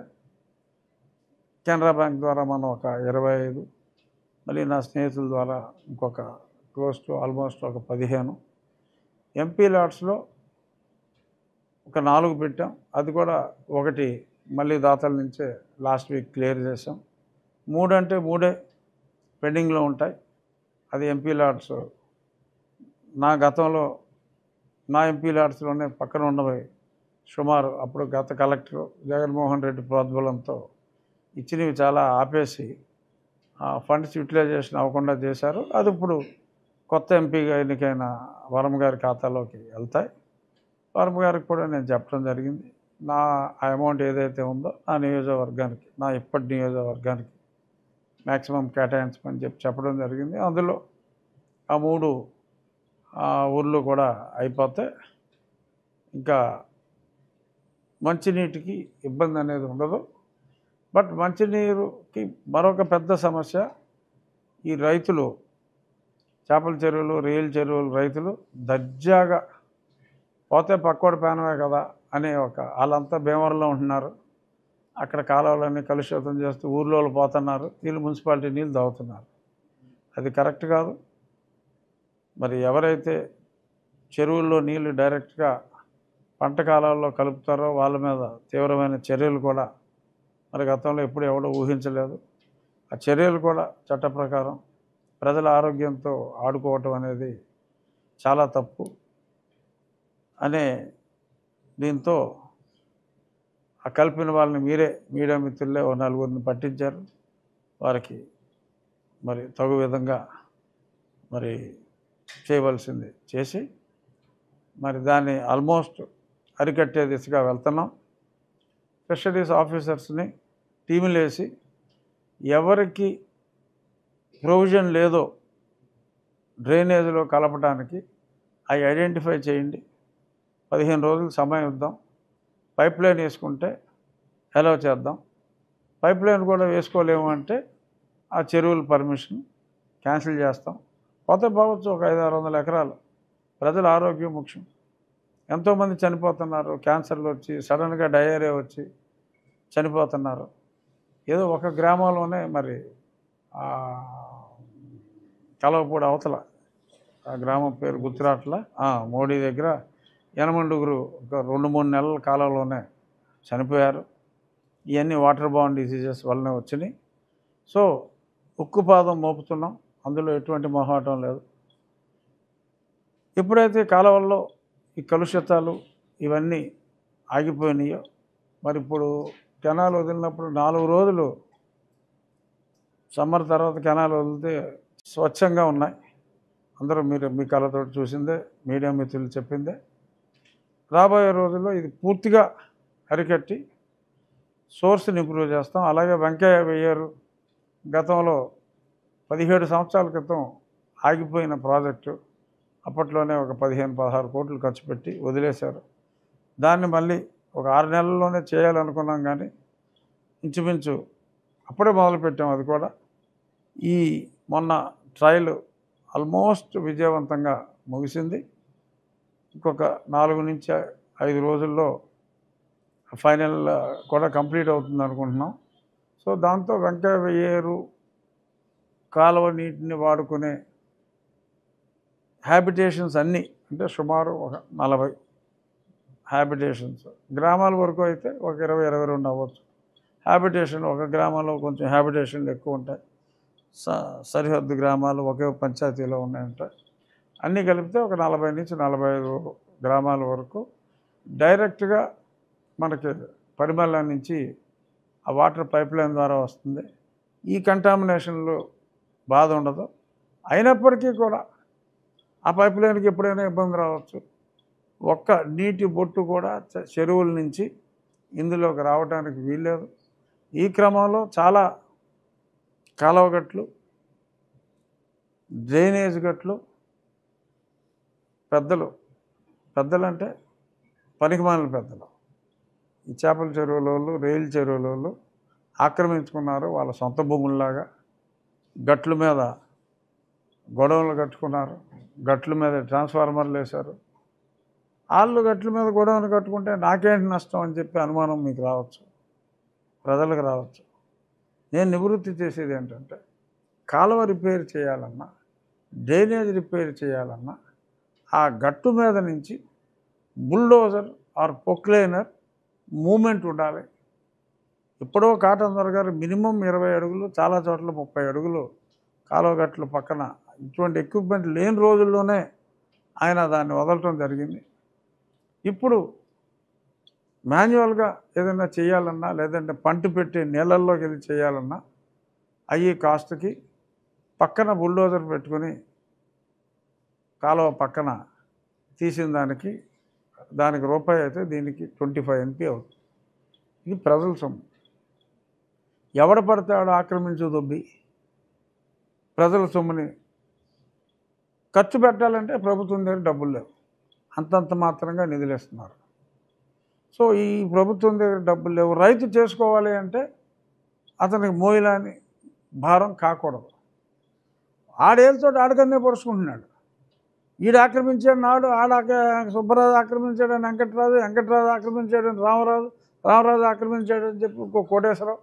కెనరా బ్యాంక్ ద్వారా మనం ఒక 25, మళ్ళీ నా స్నేహితుల ద్వారా ఇంకొక క్లోజ్ టు ఆల్మోస్ట్ ఒక 15, ఎంపీ లాట్స్లో ఒక 4 పెట్టాం. అది కూడా ఒకటి మళ్ళీ దాతల నుంచే లాస్ట్ వీక్ క్లియర్ చేసాం. 3 అంటే 3 పెండింగ్లో ఉంటాయి. అది ఎంపీ లాట్స్ నా గతంలో నా ఎంపీ లాట్స్లోనే పక్కన ఉన్నవి సుమారు అప్పుడు గత కలెక్టర్ జగన్మోహన్ రెడ్డి ప్రోద్బలంతో ఇచ్చినవి చాలా ఆపేసి ఫండ్స్ యూటిలైజేషన్ అవ్వకుండా చేశారు. అది ఇప్పుడు కొత్త ఎంపీగా ఎన్నికైన వరం గారి ఖాతాలోకి వెళ్తాయి. వర్మ గారికి కూడా నేను చెప్పడం జరిగింది. నా అమౌంట్ ఏదైతే ఉందో నా నియోజకవర్గానికి, నా ఇప్పటి నియోజకవర్గానికి మ్యాక్సిమం కేటాయించమని చెప్పడం జరిగింది. అందులో ఆ 3 ఊర్లు కూడా అయిపోతే ఇంకా మంచినీటికి ఇబ్బంది అనేది ఉండదు. బట్ మంచినీరుకి మరొక పెద్ద సమస్య ఈ రైతులు, చేపల చెరువులు, రొయ్యల చెరువులు రైతులు దర్జాగా పోతే పక్కోడి పేనమే కదా అనే వాళ్ళంతా భీమవరంలో ఉంటున్నారు. అక్కడ కాలువలన్నీ కలుషితం చేస్తూ ఊర్లో పోతున్నారు. వీళ్ళు మున్సిపాలిటీ నీళ్ళు తాగుతున్నారు. అది కరెక్ట్ కాదు. మరి ఎవరైతే చెరువుల్లో నీళ్లు డైరెక్ట్గా పంట కాలాల్లో కలుపుతారో వాళ్ళ మీద తీవ్రమైన చర్యలు కూడా మరి గతంలో ఎప్పుడు ఎవడో ఊహించలేదు. ఆ చర్యలు కూడా చట్ట ప్రకారం ప్రజల ఆరోగ్యంతో ఆడుకోవటం అనేది చాలా తప్పు అనే దీంతో ఆ కలిపిన వాళ్ళని మీడియా మిత్రులే 4 పట్టించారు. వారికి మరి తగు విధంగా మరి చేయవలసింది చేసి మరి దాన్ని ఆల్మోస్ట్ అరికట్టే దిశగా వెళ్తున్నాం. ఫిషరీస్ ఆఫీసర్స్ని టీములు వేసి ఎవరికి ప్రొవిజన్ లేదో డ్రైనేజీలో కలపడానికి అవి ఐడెంటిఫై చేయండి. 15 రోజులు సమయం ఇద్దాం. పైప్ లైన్ వేసుకుంటే అలౌ చేద్దాం. పైప్ లైన్ కూడా వేసుకోలేము అంటే ఆ చెరువుల పర్మిషన్ క్యాన్సిల్ చేస్తాం. పోతే పోవచ్చు ఒక 500-600 ఎకరాలు. ప్రజల ఆరోగ్యం ముఖ్యం. ఎంతోమంది చనిపోతున్నారు. క్యాన్సర్లు వచ్చి సడన్గా డయేరియా వచ్చి చనిపోతున్నారు. ఏదో ఒక గ్రామంలోనే మరి కలవపూడి అవతల ఆ గ్రామం పేరు గుర్తురాట్ల మోడీ దగ్గర 8 ఒక 2-3 నెలల కాలంలోనే చనిపోయారు. ఇవన్నీ వాటర్ బార్న్ డిసీజెస్ వల్లనే వచ్చినాయి. సో ఉక్కుపాదం మోపుతున్నాం. అందులో ఎటువంటి మొహాటం లేదు. ఎప్పుడైతే కాలువల్లో ఈ కలుషితాలు ఇవన్నీ ఆగిపోయినాయో మరి ఇప్పుడు కెనాల్ వదిలినప్పుడు 4 రోజులు సమ్మర్ తర్వాత కెనాల్ వదిలితే స్వచ్ఛంగా ఉన్నాయి. అందరూ మీ కళ్ళతో చూసిందే, మీడియా మిత్రులు చెప్పిందే. రాబోయే రోజుల్లో ఇది పూర్తిగా అరికట్టి సోర్స్ని ఇంప్రూవ్ చేస్తాం. అలాగే వెంకయ్య వెయ్యారు గతంలో 17 సంవత్సరాల క్రితం ఆగిపోయిన ప్రాజెక్టు అప్పట్లోనే ఒక 15-16 కోట్లు ఖర్చు పెట్టి వదిలేశారు. దాన్ని మళ్ళీ ఒక 6 నెలల్లోనే చేయాలనుకున్నాం కానీ ఇంచుమించు అప్పుడే మొదలుపెట్టాం. అది కూడా ఈ మొన్న ట్రయల్ ఆల్మోస్ట్ విజయవంతంగా ముగిసింది. ఇంకొక 4-5 రోజుల్లో ఫైనల్ కూడా కంప్లీట్ అవుతుంది అనుకుంటున్నాం. సో దాంతో వెంకయ్య వెయ్యేరు కాలువ నీటిని వాడుకునే హ్యాబిటేషన్స్ అన్నీ అంటే సుమారు ఒక 40 హ్యాబిటేషన్స్. గ్రామాల వరకు అయితే ఒక 20-22 అవ్వచ్చు. హ్యాబిటేషన్ ఒక గ్రామంలో కొంచెం హ్యాబిటేషన్లు ఎక్కువ ఉంటాయి. సరిహద్దు గ్రామాలు ఒకే పంచాయతీలో ఉన్నాయంటాయి. అన్నీ కలిపితే ఒక 40-45 గ్రామాల వరకు డైరెక్ట్గా మనకి పరిమళ నుంచి ఆ వాటర్ పైప్ లైన్ ద్వారా వస్తుంది. ఈ కంటామినేషన్లో బాధ ఉండదు. అయినప్పటికీ కూడా ఆ పైప్ లైన్కి ఎప్పుడైనా ఇబ్బంది రావచ్చు. ఒక్క నీటి బొట్టు కూడా చెరువుల నుంచి ఇందులోకి రావడానికి వీల్లేదు. ఈ క్రమంలో చాలా కాలువ గట్లు, డ్రైనేజ్ గట్లు పెద్దలంటే పనికిమాలిన పెద్దలు, ఈ చేపల చెరువుల వాళ్ళు, రైలు చెరువుల వాళ్ళు ఆక్రమించుకున్నారు. వాళ్ళ సొంత భూముల్లాగా గట్ల మీద గొడవలు కట్టుకున్నారు. గట్ల మీద ట్రాన్స్ఫార్మర్లు వేశారు. వాళ్ళు గట్ల మీద గొడవలు కట్టుకుంటే నాకేంటి నష్టం అని చెప్పి అనుమానం మీకు రావచ్చు, ప్రజలకు రావచ్చు. నేను నివృత్తి చేసేది ఏంటంటే కాలువ రిపేర్ చేయాలన్నా, డ్రైనేజ్ రిపేర్ చేయాలన్నా ఆ గట్టు మీద నుంచి బుల్డోజర్ ఆర్ పొక్లైనర్ మూమెంట్ ఉండాలి. ఎప్పుడో కాటన్ దొర గారు మినిమం 20 అడుగులు, చాలా చోట్ల 30 అడుగులు కాలువ గట్ల పక్కన ఇటువంటి ఎక్విప్మెంట్ లేని రోజుల్లోనే ఆయన దాన్ని వదలటం జరిగింది. ఇప్పుడు మాన్యువల్గా ఏదైనా చేయాలన్నా లేదంటే పంట పెట్టి నీళ్ళల్లోకి వెళ్ళి చేయాలన్నా అయ్యి కాస్ట్కి పక్కన బుల్డోజర్ పెట్టుకుని కాలువ పక్కన తీసిన దానికి దానికి రూపాయి అయితే దీనికి 25 NP అవుతుంది. ఇది ప్రజల సొమ్ము. ఎవడ పడతాడు ఆక్రమించు దొబ్బి ప్రజల సొమ్ముని ఖర్చు పెట్టాలంటే ప్రభుత్వం దగ్గర డబ్బులు లేవు, అంతంత మాత్రంగా నిధులేస్తున్నారు. సో ఈ ప్రభుత్వం దగ్గర డబ్బులు లేవు, రైతు చేసుకోవాలి అంటే అతనికి మోయలాని భారం కాకూడదు. ఆడేళ్ళతో ఆడకన్నే పొడుచుకుంటున్నాడు. ఈడు ఆక్రమించాడు నాడు, సుబ్బరాజు ఆక్రమించాడని వెంకటరాజు ఆక్రమించాడని రామరాజు ఆక్రమించాడని చెప్పి ఇంకో కోటేశ్వరరావు,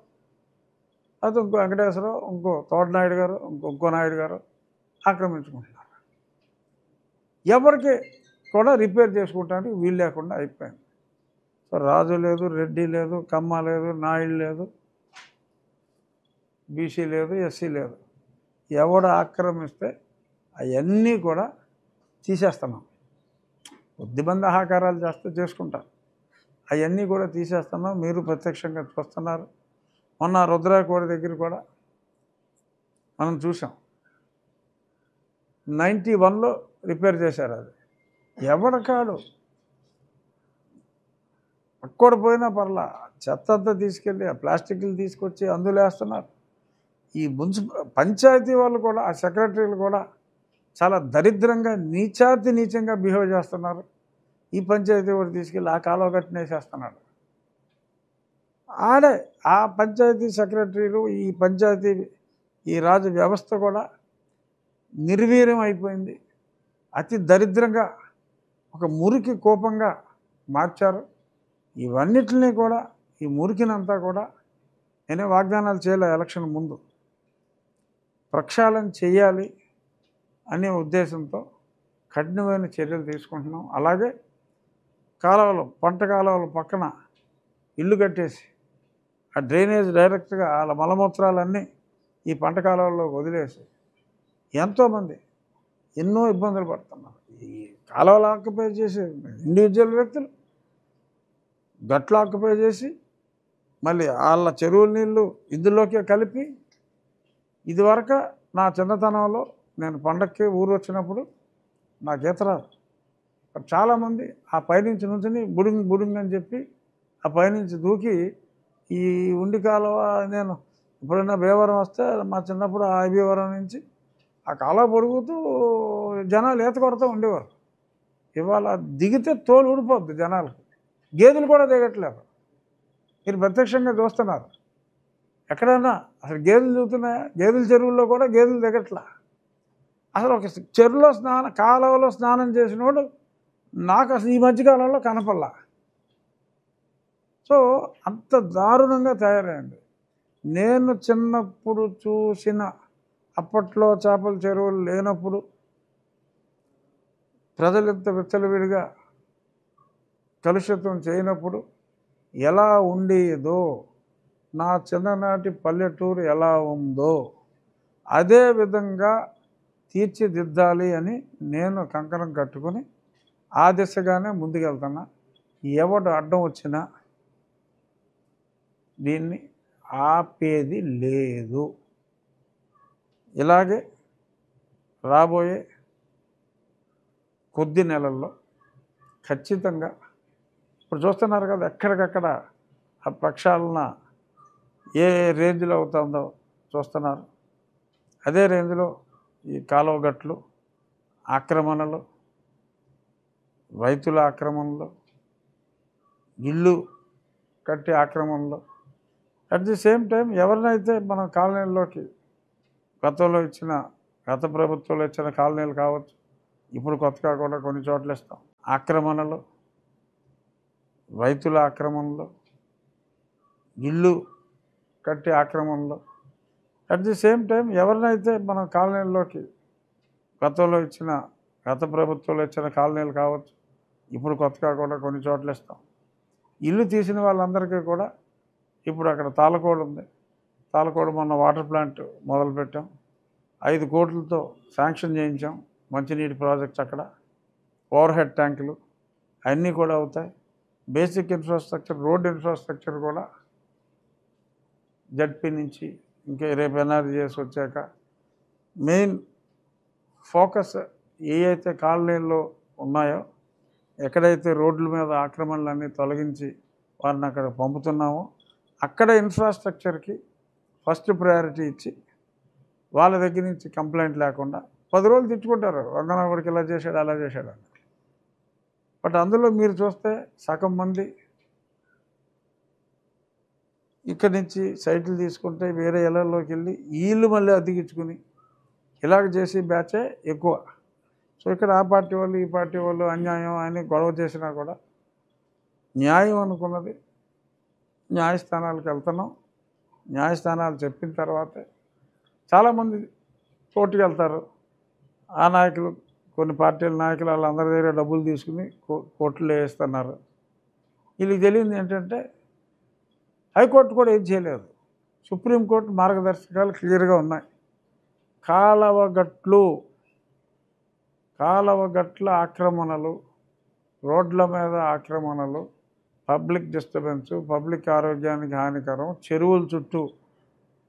అది ఇంకో వెంకటేశ్వరరావు, ఇంకో తోటనాయుడు గారు, ఇంకో నాయుడు గారు ఆక్రమించుకుంటున్నారు. ఎవరికి కూడా రిపేర్ చేసుకోవటానికి వీలు లేకుండా అయిపోయింది. సో రాజు లేదు, రెడ్డి లేదు, కమ్మ లేదు, నాయుడు లేదు, బీసీ లేదు, ఎస్సీ లేదు. ఎవడు ఆక్రమిస్తే అవన్నీ కూడా తీసేస్తున్నాం. కొద్దిమంది ఆహాకారాలు చేస్తే చేసుకుంటారు, అవన్నీ కూడా తీసేస్తున్నాం. మీరు ప్రత్యక్షంగా చూస్తున్నారు. మొన్న రుద్రాకోడి దగ్గర కూడా మనం చూసాం, 91లో రిపేర్ చేశారు. అది ఎవడకాడు అక్కడ పోయినా పర్లా, చెత్త అంతా తీసుకెళ్ళి ఆ ప్లాస్టిక్లు తీసుకొచ్చి అందులో వేస్తున్నారు. ఈ పంచాయతీ వాళ్ళు కూడా, ఆ సెక్రటరీలు కూడా చాలా దరిద్రంగా నీచంగా బిహేవ్ చేస్తున్నారు. ఈ పంచాయతీ వాడు తీసుకెళ్ళి ఆ కాలువ కట్టినేసేస్తున్నాడు. ఆడే ఆ పంచాయతీ సెక్రటరీలు, ఈ పంచాయతీ ఈ రాజు వ్యవస్థ కూడా నిర్వీర్యం అయిపోయింది. అతి దరిద్రంగా ఒక మురికి కోపంగా మార్చారు. ఇవన్నిటిని కూడా, ఈ మురికినంతా కూడా నేనే వాగ్దానాలు చేయలే, ఎలక్షన్ ముందు ప్రక్షాళన చేయాలి అనే ఉద్దేశంతో కఠినమైన చర్యలు తీసుకుంటున్నాం. అలాగే కాలువలు, పంట కాలువల పక్కన ఇల్లు కట్టేసి ఆ డ్రైనేజ్ డైరెక్ట్గా వాళ్ళ మలమూత్రాలన్నీ ఈ పంట కాలువల్లో వదిలేసి ఎంతోమంది ఎన్నో ఇబ్బందులు పడుతున్నారు. ఈ కాలువలు ఆక్యుపై చేసి ఇండివిజువల్ వ్యక్తులు గట్లు ఆక్యుపై చేసి మళ్ళీ వాళ్ళ చెరువుల నీళ్ళు ఇందులోకే కలిపి, ఇదివరకు నా చిన్నతనంలో నేను పండక్కి ఊరు వచ్చినప్పుడు నాకు ఈత రాదు. చాలామంది ఆ పైనుంచి నుంచుని బుడింగ్ అని చెప్పి ఆ పైనుంచి దూకి ఈ ఉండి కాలువ, నేను ఎప్పుడైనా భీమవరం వస్తే మా చిన్నప్పుడు ఆ భీమవరం నుంచి ఆ కాలువ పొడుగుతూ జనాలు ఈత కొడుతూ ఉండేవారు. ఇవాళ దిగితే తోలు ఊడిపోద్ది జనాలకు, గేదెలు కూడా దిగట్లేదు. మీరు ప్రత్యక్షంగా చూస్తున్నారు. ఎక్కడైనా అసలు గేదెలు దిగుతున్నాయా? గేదెల చెరువుల్లో కూడా గేదెలు దిగట్లా. అసలు ఒక చెరువులో కాలువలో స్నానం చేసినోడు నాకు అసలు ఈ మధ్యకాలంలో కనపల్లా. సో అంత దారుణంగా తయారైంది. నేను చిన్నప్పుడు చూసిన, అప్పట్లో చేపల చెరువులు లేనప్పుడు ప్రజలంత విచ్చలవిడిగా కలుషితం చేయనప్పుడు ఎలా ఉండేదో, నా చిన్ననాటి పల్లెటూరు ఎలా ఉందో అదే విధంగా తీర్చిదిద్దాలి అని నేను కంకణం కట్టుకుని ఆ దిశగానే ముందుకెళ్తున్నా. ఎవడు అడ్డం వచ్చినా దీన్ని ఆపేది లేదు. ఇలాగే రాబోయే కొద్ది నెలల్లో ఖచ్చితంగా, ఇప్పుడు చూస్తున్నారు కదా ఎక్కడికక్కడ ఆ ప్రక్షాళన ఏ రేంజ్లో అవుతుందో చూస్తున్నారు. అదే రేంజ్లో ఈ కాలువ గట్లు ఆక్రమణలు, రైతుల ఆక్రమణలు, ఇల్లు కట్టి ఆక్రమణలు, అట్ ది సేమ్ టైం ఎవరినైతే మన కాలనీల్లోకి గత ప్రభుత్వంలో ఇచ్చిన కాలనీలు కావచ్చు, ఇప్పుడు కొత్తగా కూడా కొన్ని చోట్ల ఇస్తాం, ఆక్రమణలు, రైతుల ఆక్రమణలు, ఇల్లు కట్టి ఆక్రమణలు, అట్ ది సేమ్ టైం ఎవరినైతే మన కాలనీల్లోకి గత ప్రభుత్వంలో ఇచ్చిన కాలనీలు కావచ్చు, ఇప్పుడు కొత్తగా కూడా కొన్ని చోట్ల ఇస్తాం. ఇల్లు తీసిన వాళ్ళందరికీ కూడా ఇప్పుడు అక్కడ తాళకోడు ఉంది. తాళకోడు మొన్న వాటర్ ప్లాంట్ మొదలుపెట్టాం. 5 కోట్లతో శాంక్షన్ చేయించాం. మంచినీటి ప్రాజెక్ట్స్ అక్కడ, ఓవర్ హెడ్ ట్యాంకులు అన్నీ కూడా అవుతాయి. బేసిక్ ఇన్ఫ్రాస్ట్రక్చర్, రోడ్ ఇన్ఫ్రాస్ట్రక్చర్ కూడా జడ్పీ నుంచి ఇంకా రేపు ఎన్ఆర్జీఎస్ వచ్చాక మెయిన్ ఫోకస్ ఏ అయితే కాలనీల్లో ఉన్నాయో ఎక్కడైతే రోడ్ల మీద ఆక్రమణలన్నీ తొలగించి వారిని అక్కడ పంపుతున్నామో అక్కడ ఇన్ఫ్రాస్ట్రక్చర్కి ఫస్ట్ ప్రయారిటీ ఇచ్చి వాళ్ళ దగ్గర నుంచి కంప్లైంట్ లేకుండా 10 రోజులు తిట్టుకుంటారు, వంగనాగుడికి ఇలా చేశాడు అలా చేశాడు అని. బట్ అందులో మీరు చూస్తే సగం మంది ఇక్కడి నుంచి సైట్లు తీసుకుంటే వేరే ఇళ్లలోకి వెళ్ళి వీళ్ళు మళ్ళీ అద్దెకించుకుని ఇలాగ చేసి బ్యాచే ఎక్కువ. సో ఇక్కడ ఆ పార్టీ వాళ్ళు ఈ పార్టీ వాళ్ళు అన్యాయం అని గొడవ చేసినా కూడా న్యాయం అనుకున్నది న్యాయస్థానాలకు వెళ్తున్నాం. న్యాయస్థానాలు చెప్పిన తర్వాతే చాలామంది కోర్టుకు వెళ్తారు. ఆ నాయకులు, కొన్ని పార్టీల నాయకులు వాళ్ళందరి దగ్గర డబ్బులు తీసుకుని కోర్టులో వేస్తున్నారు. వీళ్ళకి తెలియదు ఏంటంటే హైకోర్టు కూడా ఏం చేయలేదు. సుప్రీంకోర్టు మార్గదర్శకాలు క్లియర్గా ఉన్నాయి. కాలవగట్ల ఆక్రమణలు, రోడ్ల మీద ఆక్రమణలు, పబ్లిక్ డిస్టర్బెన్సు, పబ్లిక్ ఆరోగ్యానికి హానికరం, చెరువుల చుట్టూ,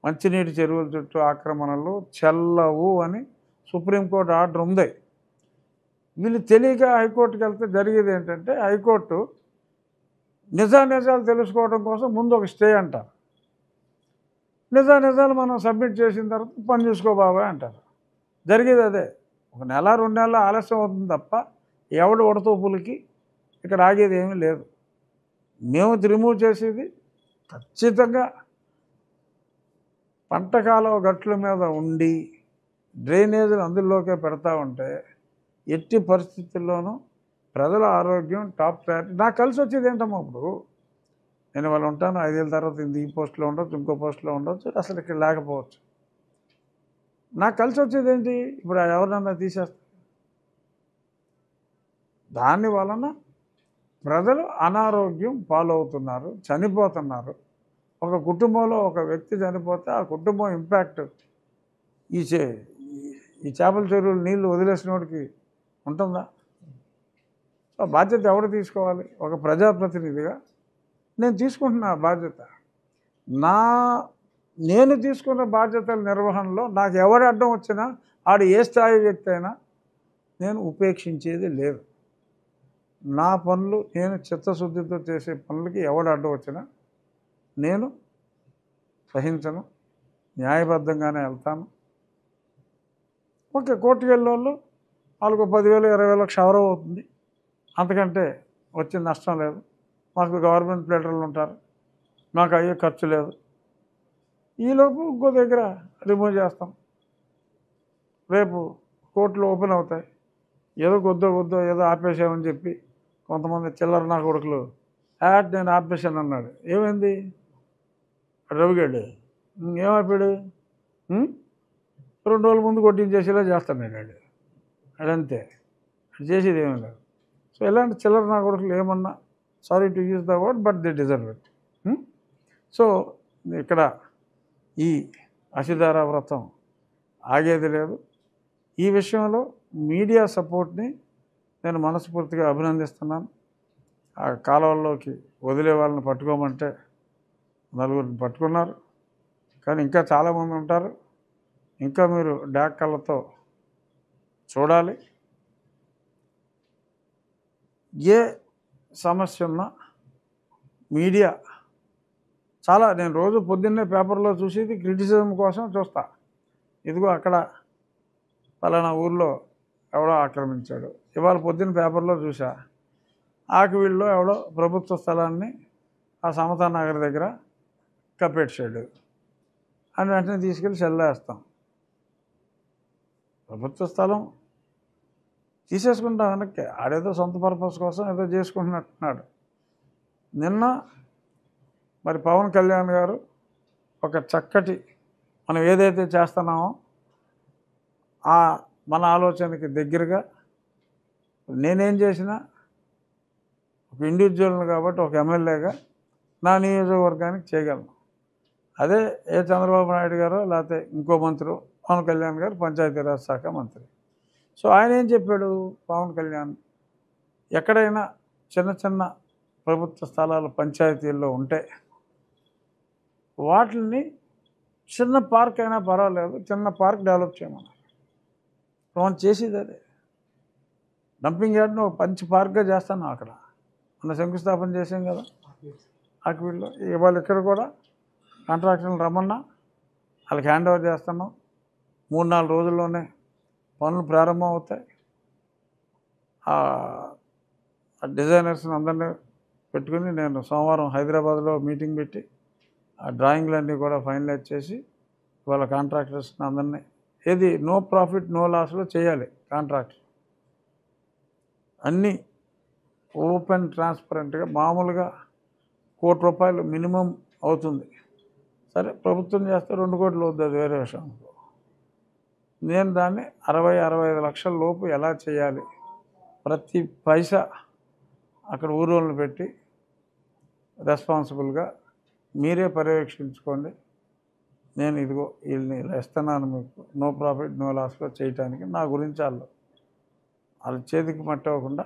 మంచినీటి చెరువుల చుట్టూ ఆక్రమణలు చెల్లవు అని సుప్రీంకోర్టు ఆర్డర్ ఉంది. వీళ్ళు తెలియక హైకోర్టుకి వెళ్తే జరిగేది ఏంటంటే హైకోర్టు నిజాలు తెలుసుకోవడం కోసం ముందు ఒక స్టే అంటారు. నిజాలు మనం సబ్మిట్ చేసిన తర్వాత పని చూసుకో బాబాయ్ అంటారు. జరిగేది అదే. 1 నెల 2 నెలల ఆలస్యం అవుతుంది తప్ప ఎవడు ఉడతూపులకి ఇక్కడ ఆగేది ఏమీ లేదు. మేము రిమూవ్ చేసేది ఖచ్చితంగా పంట కాలువ గట్ల మీద ఉండి డ్రైనేజీలు అందులోకే పెడతా ఉంటే ఎట్టి పరిస్థితుల్లోనూ ప్రజల ఆరోగ్యం టాప్ ప్రయారిటీ. నాకు కలిసి వచ్చేది ఏంటమ్మా, ఇప్పుడు నేను వాళ్ళు ఉంటాను, 5 ఏళ్ళ తర్వాత ఈ పోస్టులో ఉండొచ్చు, ఇంకో పోస్టులో ఉండొచ్చు, అసలు ఇక్కడ లేకపోవచ్చు. నాకు కలిసి వచ్చేది ఏంటి, ఇప్పుడు ఎవరినన్నా తీసేస్తా. దాని వలన ప్రజలు అనారోగ్యం పాలవుతున్నారు, చనిపోతున్నారు. ఒక కుటుంబంలో ఒక వ్యక్తి చనిపోతే ఆ కుటుంబం ఇంపాక్ట్ ఈ చేపల చెరువులు నీళ్లు వదిలేసిన వాడికి ఉంటుందా? సో బాధ్యత ఎవరు తీసుకోవాలి? ఒక ప్రజాప్రతినిధిగా నేను తీసుకుంటున్నా బాధ్యత. నేను తీసుకున్న బాధ్యతల నిర్వహణలో నాకు ఎవరు అడ్డం వచ్చినా, ఆడు ఏ స్థాయి వ్యక్తి అయినా నేను ఉపేక్షించేది లేదు. నా పనులు నేను చిత్తశుద్ధితో చేసే పనులకి ఎవడు అడ్డం వచ్చినా నేను సహించను, న్యాయబద్ధంగానే వెళ్తాను. ఓకే, కోర్టుకు వెళ్ళే వాళ్ళు వాళ్ళకు 10,000 20,000 క్షవరం అవుతుంది, అంతకంటే వచ్చిన నష్టం లేదు. మాకు గవర్నమెంట్ ప్లేటర్లు ఉంటారు, మాకు అయ్యే ఖర్చు లేదు. ఈలోపు ఇంకో దగ్గర రిమూవ్ చేస్తాం. రేపు కోర్టులు ఓపెన్ అవుతాయి. ఏదో కొద్దో ఏదో ఆపేసామని చెప్పి కొంతమంది చిల్లర నా కొడుకులు నేను ఆపేశాను అన్నాడు. ఏమైంది? రవిగాడు ఏమైపోయాడు? 2 రోజుల ముందు కొట్టించేసేలా చేస్తాడు వాడు. అదంతే, అది చేసేది ఏమీ లేదు. సో ఇలాంటి చిల్లర నా కొడుకులు ఏమన్నా, sorry to use the word, but they deserve it. So ఇక్కడ ఈ అసిధారా వ్రతం ఆగేది లేదు. ఈ విషయంలో మీడియా సపోర్ట్ని నేను మనస్ఫూర్తిగా అభినందిస్తున్నాను. ఆ కాలువల్లోకి వదిలే వాళ్ళని పట్టుకోమంటే 4గురిని పట్టుకున్నారు, కానీ ఇంకా చాలామంది ఉంటారు. ఇంకా మీరు డాక్ కళ్ళతో చూడాలి. ఏ సమస్య ఉన్నా మీడియా చాలా, నేను రోజు పొద్దున్నే పేపర్లో చూసేది క్రిటిసిజం కోసం చూస్తా. ఇదిగో అక్కడ పలానా ఊర్లో ఎవడో ఆక్రమించాడు, ఇవాళ పొద్దున్న పేపర్లో చూసా ఆకివీళ్ళలో ఎవడో ప్రభుత్వ స్థలాన్ని ఆ సమతా నగర్ దగ్గర కప్పేసాడు అని వెంటనే తీసుకెళ్ళి చెల్లేస్తాం. ప్రభుత్వ స్థలం తీసేసుకుంటాం వెనక్కి, ఆడేదో సొంత పర్పస్ కోసం ఏదో చేసుకుంటున్నట్టున్నాడు. నిన్న మరి పవన్ కళ్యాణ్ గారు ఒక చక్కటి, మనం ఏదైతే చేస్తున్నామో మన ఆలోచనకి దగ్గరగా, నేనేం చేసినా ఒక ఇండివిజువల్ని కాబట్టి ఒక ఎమ్మెల్యేగా నా నియోజకవర్గానికి చేయగలను. అదే ఏ చంద్రబాబు నాయుడు గారో లేకపోతే ఇంకో మంత్రి, పవన్ కళ్యాణ్ గారు పంచాయతీరాజ్ శాఖ మంత్రి. సో ఆయన ఏం చెప్పాడు, పవన్ కళ్యాణ్ ఎక్కడైనా చిన్న చిన్న ప్రభుత్వ స్థలాలు పంచాయతీల్లో ఉంటే వాటిని చిన్న పార్క్ అయినా పర్వాలేదు, చిన్న పార్క్ డెవలప్ చేయమన్నారు. మనం చేసేది అదే. డంపింగ్ యార్డ్ని ఒక మంచి పార్క్గా చేస్తాను అక్కడ. మన శంకుస్థాపన చేసాం కదా ఆక్వీడ్లో. ఇవాళ ఇక్కడ కూడా కాంట్రాక్టర్లు రమ్మన్నా వాళ్ళకి హ్యాండ్ ఓవర్ చేస్తున్నాం. 3-4 రోజుల్లోనే పనులు ప్రారంభం అవుతాయి. ఆ డిజైనర్స్ని అందరినీ పెట్టుకుని నేను సోమవారం హైదరాబాద్లో మీటింగ్ పెట్టి ఆ డ్రాయింగ్లన్నీ కూడా ఫైనలైజ్ చేసి వాళ్ళ కాంట్రాక్టర్స్ని అందరినీ ఏది నో ప్రాఫిట్ నో లాస్లో చేయాలి. కాంట్రాక్టర్ అన్నీ ఓపెన్ ట్రాన్స్పరెంట్గా. మామూలుగా ₹1,00,00,000 మినిమం అవుతుంది. సరే ప్రభుత్వం చేస్తే 2 కోట్లు అవుతుంది, అది వేరే విషయం. నేను దాన్ని 60-65 లక్షల లోపు ఎలా చేయాలి, ప్రతి పైసా అక్కడ ఊరోళ్ళని పెట్టి రెస్పాన్సిబుల్గా మీరే పర్యవేక్షించుకోండి. నేను ఇదిగో వీళ్ళని ఇలా ఇస్తున్నాను మీకు నో ప్రాఫిట్ నో లాస్లో చేయటానికి. నా గురించి వాళ్ళ చేతికి మట్టవకుండా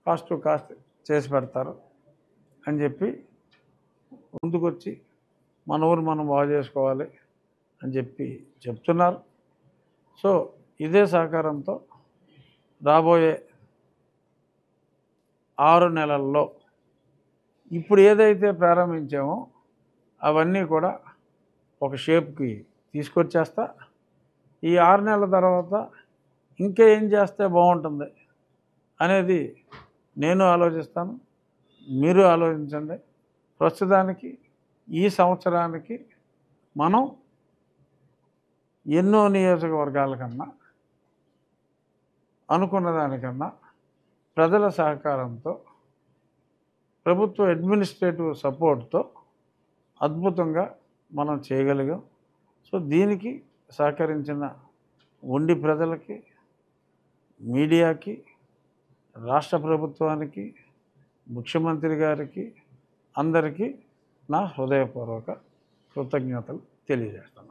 కాస్ట్ టు కాస్ట్ చేసి పెడతారు అని చెప్పి ముందుకొచ్చి మన ఊరు మనం బాగు చేసుకోవాలి అని చెప్పి చెప్తున్నారు. సో ఇదే సహకారంతో రాబోయే 6 నెలల్లో ఇప్పుడు ఏదైతే ప్రారంభించామో అవన్నీ కూడా ఒక షేప్కి తీసుకొచ్చేస్తా. ఈ 6 నెలల తర్వాత ఇంకా ఏం చేస్తే బాగుంటుంది అనేది నేను ఆలోచిస్తాను, మీరు ఆలోచించండి. ప్రస్తుతానికి ఈ సంవత్సరానికి మనం ఎన్నో నియోజకవర్గాల కన్నా అనుకున్న దానికన్నా ప్రజల సహకారంతో ప్రభుత్వ అడ్మినిస్ట్రేటివ్ సపోర్ట్తో అద్భుతంగా మనం చేయగలిగాం. సో దీనికి సహకరించిన ఉండి ప్రజలకి, మీడియాకి, రాష్ట్ర ప్రభుత్వానికి, ముఖ్యమంత్రి గారికి అందరికీ నా హృదయపూర్వక కృతజ్ఞతలు తెలియజేస్తున్నాను.